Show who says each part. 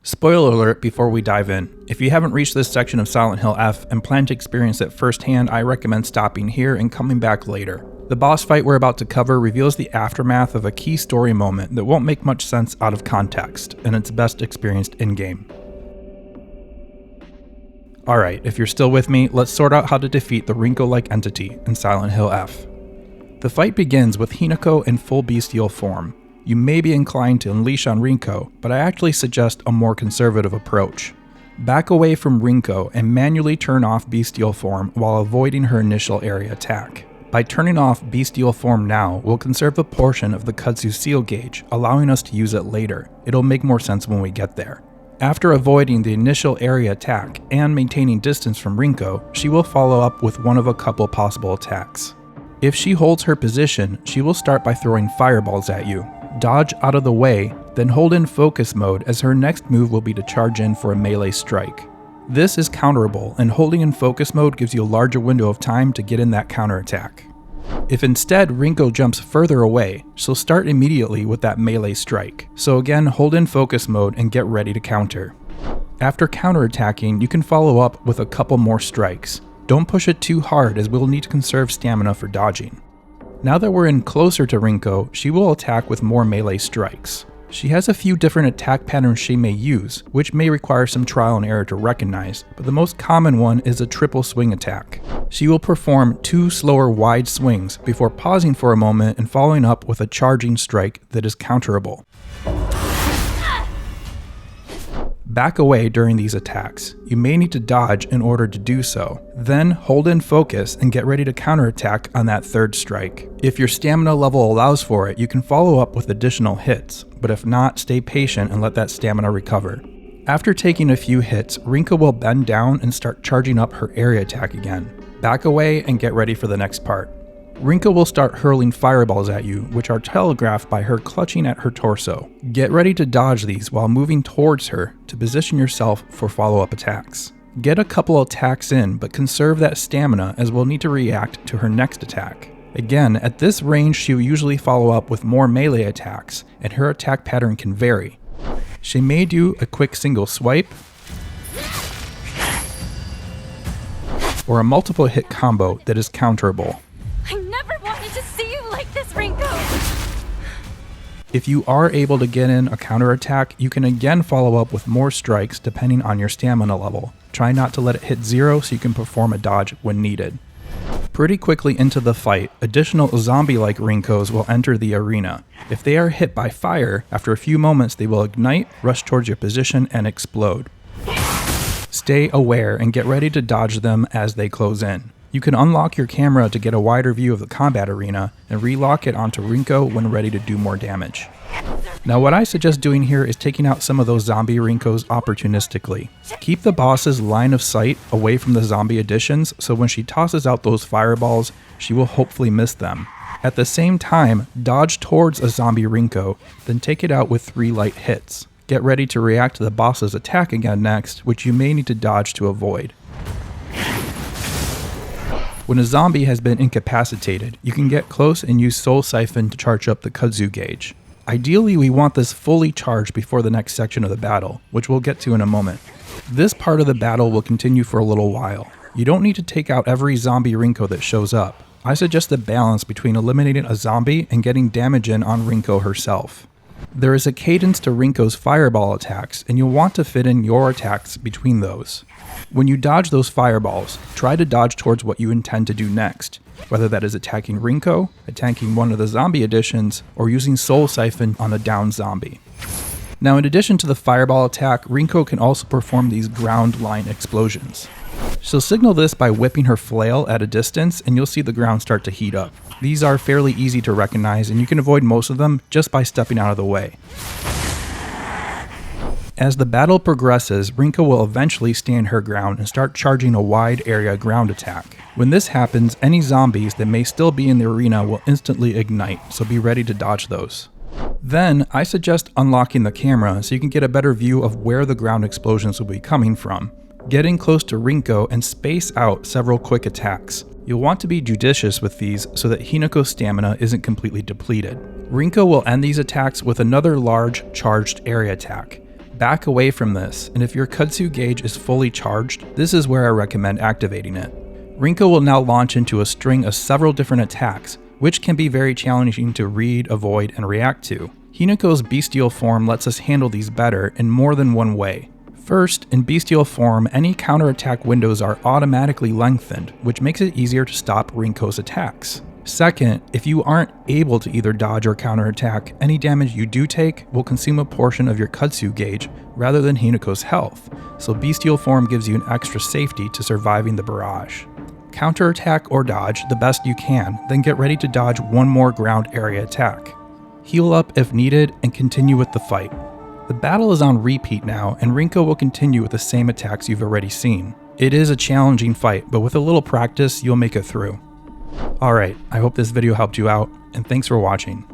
Speaker 1: Spoiler alert before we dive in. If you haven't reached this section of Silent Hill F and plan to experience it firsthand, I recommend stopping here and coming back later. The boss fight we're about to cover reveals the aftermath of a key story moment that won't make much sense out of context, and it's best experienced in-game. Alright, if you're still with me, let's sort out how to defeat the Rinko-like entity in Silent Hill F. The fight begins with Hinako in full bestial form. You may be inclined to unleash on Rinko, but I actually suggest a more conservative approach. Back away from Rinko and manually turn off bestial form while avoiding her initial area attack. By turning off bestial form now, we'll conserve a portion of the kudzu seal gauge, allowing us to use it later. It'll make more sense when we get there. After avoiding the initial area attack and maintaining distance from Rinko, she will follow up with one of a couple possible attacks. If she holds her position, she will start by throwing fireballs at you. Dodge out of the way, then hold in focus mode as her next move will be to charge in for a melee strike. This is counterable, and holding in focus mode gives you a larger window of time to get in that counterattack. If instead Rinko jumps further away, she'll start immediately with that melee strike. So again, hold in focus mode and get ready to counter. After counterattacking, you can follow up with a couple more strikes. Don't push it too hard as we'll need to conserve stamina for dodging. Now that we're in closer to Rinko, she will attack with more melee strikes. She has a few different attack patterns she may use, which may require some trial and error to recognize, but the most common one is a triple swing attack. She will perform 2 slower wide swings before pausing for a moment and following up with a charging strike that is counterable. Back away during these attacks. You may need to dodge in order to do so. Then hold in focus and get ready to counterattack on that third strike. If your stamina level allows for it, you can follow up with additional hits, but if not, stay patient and let that stamina recover. After taking a few hits, Rinko will bend down and start charging up her area attack again. Back away and get ready for the next part. Rinko will start hurling fireballs at you, which are telegraphed by her clutching at her torso. Get ready to dodge these while moving towards her to position yourself for follow-up attacks. Get a couple attacks in, but conserve that stamina as we'll need to react to her next attack. Again, at this range she will usually follow up with more melee attacks, and her attack pattern can vary. She may do a quick single swipe, or a multiple hit combo that is counterable. If you are able to get in a counterattack, you can again follow up with more strikes depending on your stamina level. Try not to let it hit 0 so you can perform a dodge when needed. Pretty quickly into the fight, additional zombie-like Rinkos will enter the arena. If they are hit by fire, after a few moments they will ignite, rush towards your position, and explode. Stay aware and get ready to dodge them as they close in. You can unlock your camera to get a wider view of the combat arena and relock it onto Rinko when ready to do more damage. Now what I suggest doing here is taking out some of those zombie Rinkos opportunistically. Keep the boss's line of sight away from the zombie additions so when she tosses out those fireballs, she will hopefully miss them. At the same time, dodge towards a zombie Rinko, then take it out with 3 light hits. Get ready to react to the boss's attack again next, which you may need to dodge to avoid. When a zombie has been incapacitated, you can get close and use Soul Siphon to charge up the kudzu gauge. Ideally, we want this fully charged before the next section of the battle, which we'll get to in a moment. This part of the battle will continue for a little while. You don't need to take out every zombie Rinko that shows up. I suggest a balance between eliminating a zombie and getting damage in on Rinko herself. There is a cadence to Rinko's fireball attacks, and you'll want to fit in your attacks between those. When you dodge those fireballs, try to dodge towards what you intend to do next, whether that is attacking Rinko, attacking one of the zombie additions, or using Soul Siphon on a downed zombie. Now in addition to the fireball attack, Rinko can also perform these ground line explosions. She'll signal this by whipping her flail at a distance, and you'll see the ground start to heat up. These are fairly easy to recognize, and you can avoid most of them just by stepping out of the way. As the battle progresses, Rinko will eventually stand her ground and start charging a wide area ground attack. When this happens, any zombies that may still be in the arena will instantly ignite, so be ready to dodge those. Then, I suggest unlocking the camera so you can get a better view of where the ground explosions will be coming from. Get in close to Rinko and space out several quick attacks. You'll want to be judicious with these so that Hinako's stamina isn't completely depleted. Rinko will end these attacks with another large charged area attack. Back away from this, and if your kudzu gauge is fully charged, this is where I recommend activating it. Rinko will now launch into a string of several different attacks, which can be very challenging to read, avoid, and react to. Hinako's bestial form lets us handle these better in more than one way. First, in bestial form, any counterattack windows are automatically lengthened, which makes it easier to stop Rinko's attacks. Second, if you aren't able to either dodge or counterattack, any damage you do take will consume a portion of your kudzu gauge rather than Hinako's health, so bestial form gives you an extra safety to surviving the barrage. Counterattack or dodge the best you can, then get ready to dodge one more ground area attack. Heal up if needed and continue with the fight. The battle is on repeat now, and Rinko will continue with the same attacks you've already seen. It is a challenging fight, but with a little practice, you'll make it through. Alright, I hope this video helped you out, and thanks for watching.